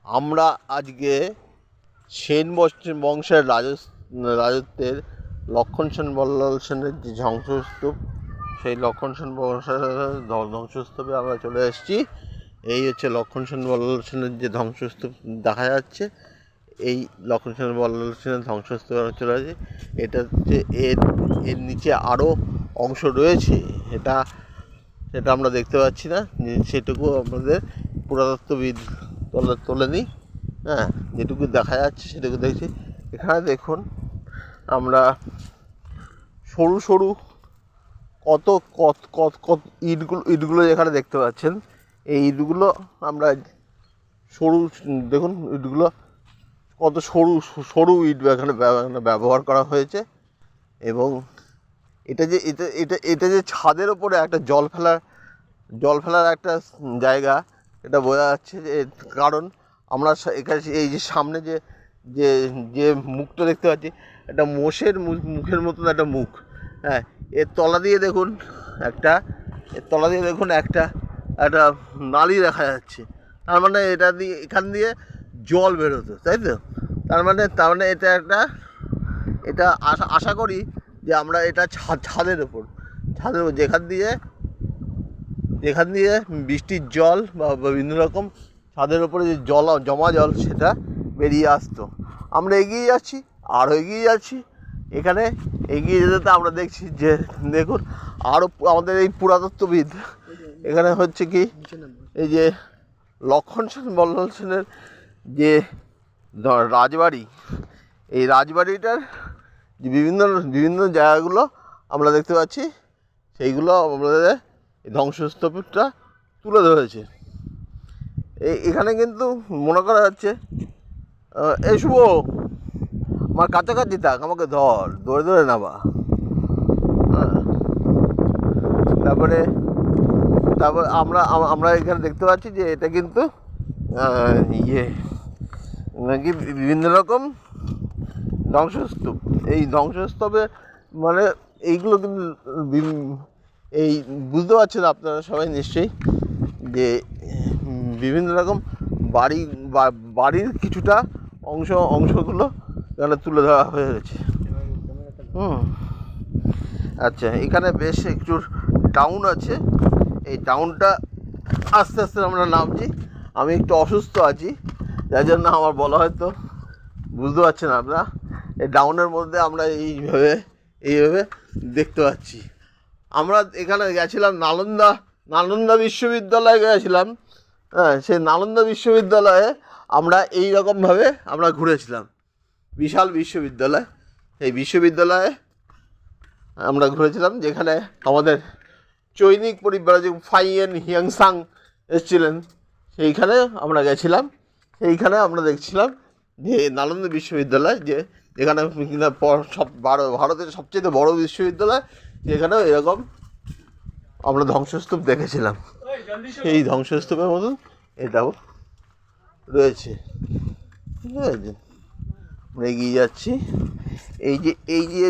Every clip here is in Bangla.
আমরা আজকে সেন বংশের রাজত্বের লক্ষণ সেন বল্লাল সেনের যে ধ্বংসস্তূপ, সেই লক্ষণ সেন বংশের ধ্বংসস্তূপে আমরা চলে এসেছি। এই হচ্ছে লক্ষণ সেন বল্লাল সেনের যে ধ্বংসস্তূপ দেখা যাচ্ছে। এই লক্ষণ সেন বল্লাল সেনের ধ্বংসস্তূপে আমরা চলে আসছি। এটা হচ্ছে এর নিচে আরও অংশ রয়েছে, সেটা আমরা দেখতে পাচ্ছি না, সেটুকু আমাদের পুরাতত্ত্ববিদ তোলে নিই। হ্যাঁ, যেটুকু দেখা যাচ্ছে সেটুকু দেখছি। এখানে দেখুন, আমরা সরু সরু কত কত কত কত ইটগুলো যেখানে দেখতে পাচ্ছেন, এই ইটগুলো আমরা সরু, দেখুন ইটগুলো কত সরু সরু ইট এখানে ব্যবহার করা হয়েছে। এবং এটা যে এটা যে ছাদের ওপরে একটা জল ফেলার একটা জায়গা, এটা বোঝা যাচ্ছে যে কারণ আমরা এখানে এই যে সামনে যে যে যে মুখটা দেখতে পাচ্ছি, একটা মোষের মুখের মতন একটা মুখ। হ্যাঁ, এর তলা দিয়ে দেখুন একটা একটা নালী দেখা যাচ্ছে। তার মানে এখান দিয়ে জল বেরোতো, তাই তো? তার মানে এটা আশা করি যে আমরা এটা ছাদের ওপর যেখান দিয়ে বৃষ্টির জল বা বিভিন্ন রকম ছাদের ওপরে যে জমা জল সেটা বেরিয়ে আসতো। আমরা এগিয়ে যাচ্ছি, আরও এগিয়ে যাচ্ছি। এখানে এগিয়ে যেতে আমরা দেখছি যে দেখুন আরও আমাদের এই পুরাতত্ত্ববিদ এখানে হচ্ছে কি, এই যে লক্ষণ সেন বল্লাল সেনের যে রাজবাড়ি, এই রাজবাড়িটার যে বিভিন্ন জায়গাগুলো আমরা দেখতে পাচ্ছি, সেইগুলো আমাদের এই ধ্বংসস্তূপটা তুলে ধরেছে। এখানে কিন্তু মনে করা যাচ্ছে, এই শুভ আমার কাছাকাছি থাক, আমাকে ধরে নামা। হ্যাঁ, তারপরে আমরা এখানে দেখতে পাচ্ছি যে এটা কিন্তু নাকি বিভিন্ন রকম ধ্বংসস্তূপ। এই ধ্বংসস্তূপে মানে এইগুলো কিন্তু এই বুঝতে পারছেন আপনারা সবাই নিশ্চয়ই যে বিভিন্ন রকম বাড়ির কিছুটা অংশগুলো এখানে তুলে ধরা হয়েছে। আচ্ছা, এখানে বেশ একটু টাউন আছে। এই টাউনটা আস্তে আস্তে আমরা নামছি। আমি একটু অসুস্থ আছি, যার জন্য আমার বলা হয়তো বুঝতে পারছেন আপনারা। এই টাউনের মধ্যে আমরা এইভাবে দেখতে পাচ্ছি। আমরা এখানে গেছিলাম নালন্দা বিশ্ববিদ্যালয়ে গেছিলাম। হ্যাঁ, সেই নালন্দা বিশ্ববিদ্যালয়ে আমরা এই রকমভাবে আমরা ঘুরেছিলাম। বিশাল বিশ্ববিদ্যালয়, এই বিশ্ববিদ্যালয়ে আমরা ঘুরেছিলাম, যেখানে আমাদের চৈনিক পরিব্রাজক ফাইয়েন হিয়াংসাং এসেছিলেন। সেইখানে আমরা গেছিলাম। সেইখানে আমরা দেখছিলাম যে নালন্দা বিশ্ববিদ্যালয়, যেখানে কিনা ভারতের সবচেয়ে বড় বিশ্ববিদ্যালয়, যেখানেও এরকম আমরা ধ্বংসস্তূপ দেখেছিলাম। সেই ধ্বংসস্তূপের মতন এটাও রয়েছে। ঠিক আছে, আমরা এগিয়ে যাচ্ছি। এই যে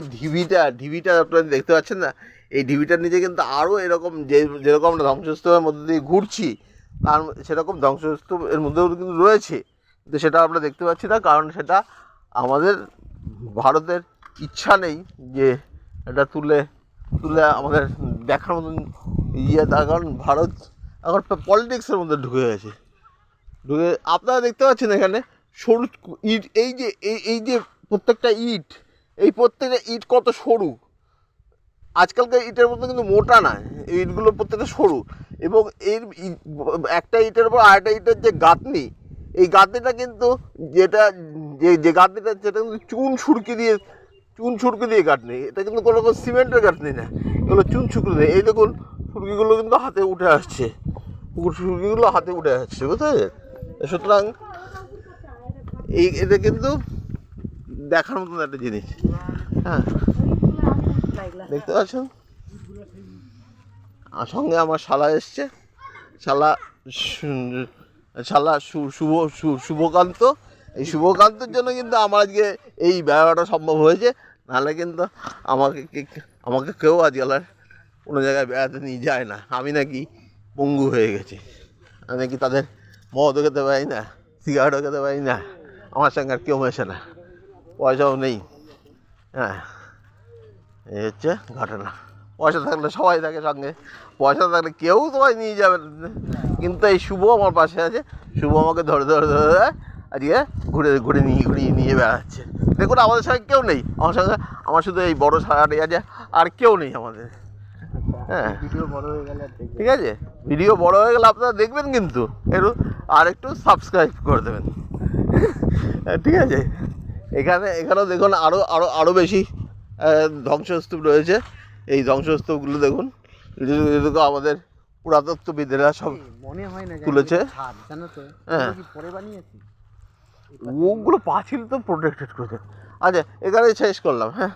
ঢিবিটা আপনারা দেখতে পাচ্ছেন না, এই ঢিবিটার নিচে কিন্তু আরও এরকম যেরকম আমরা ধ্বংসস্তূপের মধ্যে দিয়ে ঘুরছি, সেরকম ধ্বংসস্তূপ এর মধ্যেও কিন্তু রয়েছে, কিন্তু সেটা আমরা দেখতে পাচ্ছি না, কারণ সেটা আমাদের ভারতের ইচ্ছা নেই যে এটা তুলে আমাদের দেখার মতন তার কারণ ভারত এখন পলিটিক্সের মধ্যে ঢুকে আপনারা দেখতে পাচ্ছেন এখানে সরু ইট, এই যে প্রত্যেকটা ইট কত সরু। আজকালকার ইটের মতো কিন্তু মোটা না, এই ইটগুলো প্রত্যেকটা সরু। এবং এর একটা ইটের উপর আরেকটা ইটের যে গাঁথনি, এই গাঁথনিটা কিন্তু যে গাঁথনিটা যেটা কিন্তু চুন সুরকি দিয়ে গাঁথনি। এটা কিন্তু কোনো রকম সিমেন্টের গাঁথনি না, এগুলো চুন সুরকি দিয়ে। এই দেখুন সুরকিগুলো কিন্তু হাতে উঠে আসছে, বুঝতে পেরেছেন? সুতরাং এটা কিন্তু দেখার মতন একটা জিনিস। হ্যাঁ, দেখতে পাচ্ছেন সঙ্গে আমার শালা এসছে, শালা শুভকান্ত। এই শুভকান্তের জন্য কিন্তু আমার আজকে এই বেড়াটা সম্ভব হয়েছে, নাহলে কিন্তু আমাকে কেউ আজকাল আর কোনো জায়গায় বেড়াতে নিয়ে যায় না। আমি নাকি পঙ্গু হয়ে গেছি, আমি নাকি তাদের মদও খেতে পারি না, সিগারেটও খেতে পারি না, আমার সঙ্গে আর কেউ মেশে না, পয়সাও নেই। হ্যাঁ, এই হচ্ছে ঘটনা। পয়সা থাকলে সবাই থাকে সঙ্গে, পয়সা থাকলে কেউ তোমায় নিয়ে যাবে না। কিন্তু এই শুভ আমার পাশে আছে, শুভ আমাকে ধরে ধরে ধরে আজকে ঘুরিয়ে নিয়ে বেড়াচ্ছে। দেখুন আমাদের সঙ্গে কেউ নেই, আমার শুধু এই বড় সারাটি আছে, আর কেউ নেই আমাদের। হ্যাঁ, ভিডিও বড় হয়ে গেলে ঠিক আছে, ভিডিও বড় হয়ে গেলে আপনারা দেখবেন, কিন্তু একটু সাবস্ক্রাইব করে দেবেন। ঠিক আছে, এখানেও দেখুন আরও বেশি ধ্বংসস্তূপ রয়েছে। এই ধ্বংসস্তূপগুলো দেখুন, এগুলো আমাদের পুরাতত্ত্ববিদেরা সব মনে হয় না তুলেছে। জানো তো, হ্যাঁ, পরে বানিয়েছি ওগুলো পাঁচিল তো প্রোটেক্টেড করেছে। আচ্ছা, এখানে শেষ করলাম। হ্যাঁ।